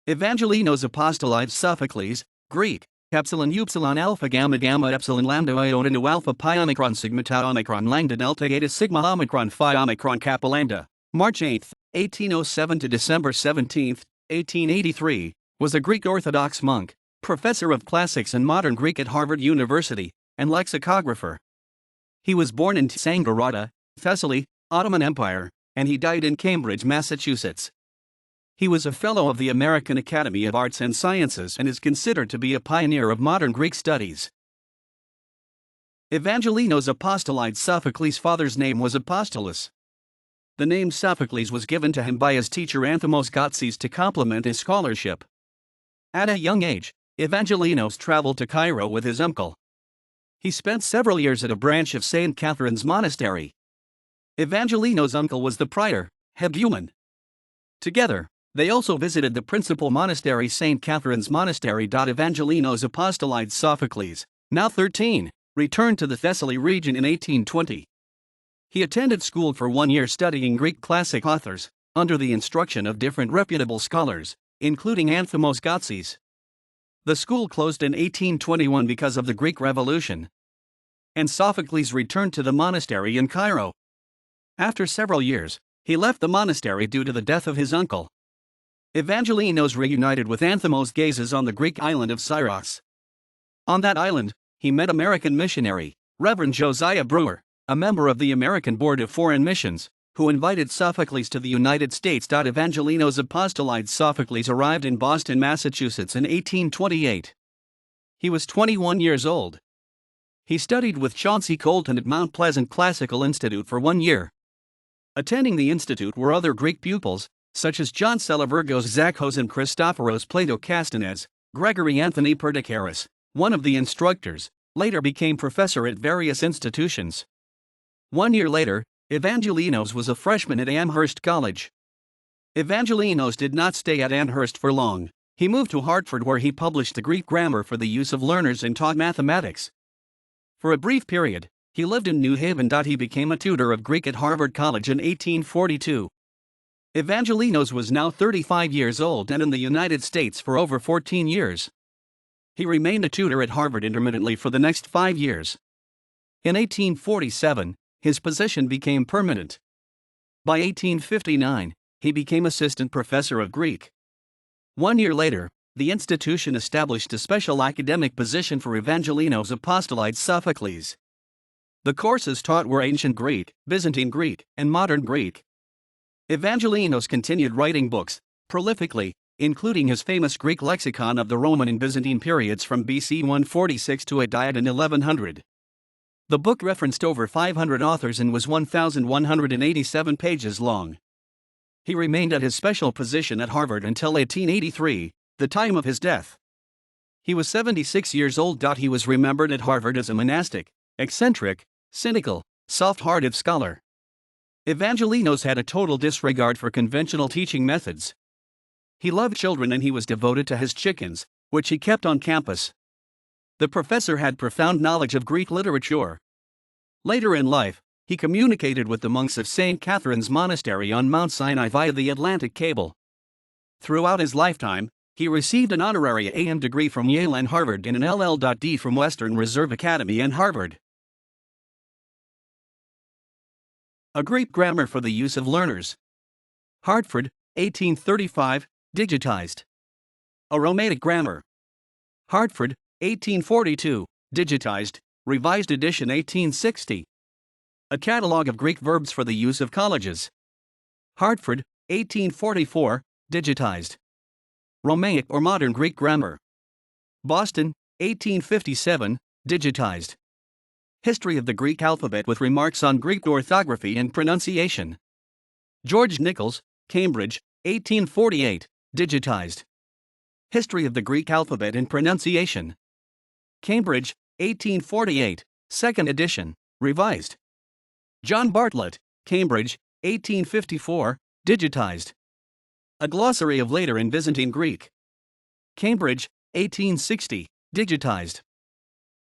Evangelinos Apostolides Sophocles, Greek, epsilon upsilon alpha gamma gamma epsilon lambda iota nu alpha pi omicron sigma tau omicron lambda delta eta sigma omicron phi omicron kappa lambda. March 8, 1807 to December 17, 1883, was a Greek Orthodox monk, professor of classics and modern Greek at Harvard University, and lexicographer. He was born in Tsangarada, Thessaly, Ottoman Empire, and he died in Cambridge, Massachusetts. He was a Fellow of the American Academy of Arts and Sciences and is considered to be a pioneer of modern Greek studies. Evangelinos Apostolides Sophocles' father's name was Apostolos. The name Sophocles was given to him by his teacher Anthemos Gotsis to complement his scholarship. At a young age, Evangelinos traveled to Cairo with his uncle. He spent several years at a branch of St. Catherine's Monastery. Evangelinos' uncle was the prior, Hebuman. Together, they also visited the principal monastery, St. Catherine's Monastery. Evangelinos Apostolides Sophocles, now 13, returned to the Thessaly region in 1820. He attended school for 1 year studying Greek classic authors, under the instruction of different reputable scholars, including Anthemos Gotsis. The school closed in 1821 because of the Greek Revolution, and Sophocles returned to the monastery in Cairo. After several years, he left the monastery due to the death of his uncle. Evangelinos reunited with Anthemos Gazes on the Greek island of Syros. On that island, he met American missionary, Reverend Josiah Brewer, a member of the American Board of Foreign Missions, who invited Sophocles to the United States. Evangelinos Apostolides Sophocles arrived in Boston, Massachusetts in 1828. He was 21 years old. He studied with Chauncey Colton at Mount Pleasant Classical Institute for 1 year. Attending the institute were other Greek pupils, such as John Selavergos Zachos and Christophoros Plato Castanets. Gregory Anthony Perdicaris, one of the instructors, later became professor at various institutions. 1 year later, Evangelinos was a freshman at Amherst College. Evangelinos did not stay at Amherst for long. He moved to Hartford, where he published the Greek grammar for the use of learners and taught mathematics. For a brief period, he lived in New Haven. He became a tutor of Greek at Harvard College in 1842. Evangelinos was now 35 years old and in the United States for over 14 years. He remained a tutor at Harvard intermittently for the next 5 years. In 1847, his position became permanent. By 1859, he became assistant professor of Greek. 1 year later, the institution established a special academic position for Evangelinos Apostolides Sophocles. The courses taught were Ancient Greek, Byzantine Greek, and Modern Greek. Evangelinos continued writing books, prolifically, including his famous Greek lexicon of the Roman and Byzantine periods from BC 146 to a diet in 1100. The book referenced over 500 authors and was 1,187 pages long. He remained at his special position at Harvard until 1883, the time of his death. He was 76 years old. He was remembered at Harvard as a monastic, eccentric, cynical, soft-hearted scholar. Evangelinos had a total disregard for conventional teaching methods. He loved children and he was devoted to his chickens, which he kept on campus. The professor had profound knowledge of Greek literature. Later in life, he communicated with the monks of St. Catherine's Monastery on Mount Sinai via the Atlantic Cable. Throughout his lifetime, he received an honorary AM degree from Yale and Harvard and an LL.D. from Western Reserve Academy and Harvard. A Greek grammar for the use of learners. Hartford, 1835, digitized. A Romaic grammar. Hartford, 1842, digitized, revised edition 1860. A catalog of Greek verbs for the use of colleges. Hartford, 1844, digitized. Romaic or Modern Greek grammar. Boston, 1857, digitized. History of the Greek alphabet with remarks on Greek orthography and pronunciation. George Nichols, Cambridge, 1848, digitized. History of the Greek alphabet and pronunciation. Cambridge, 1848, 2nd edition, revised. John Bartlett, Cambridge, 1854, digitized. A glossary of later and Byzantine Greek. Cambridge, 1860, digitized.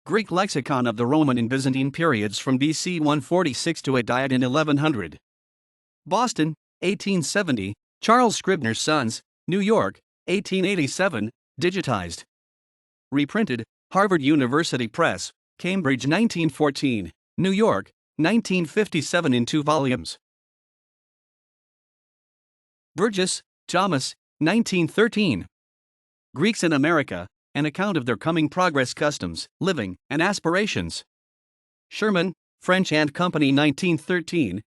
Greek lexicon of the Roman and Byzantine periods from BC 146 to a diet in 1100. Boston, 1870, Charles Scribner's Sons, New York, 1887, digitized. Reprinted, Harvard University Press, Cambridge 1914, New York, 1957 in 2 volumes. Burgess, Thomas, 1913. Greeks in America, An Account of Their Coming Progress, Customs, Living, and Aspirations. Sherman, French and Company, 1913,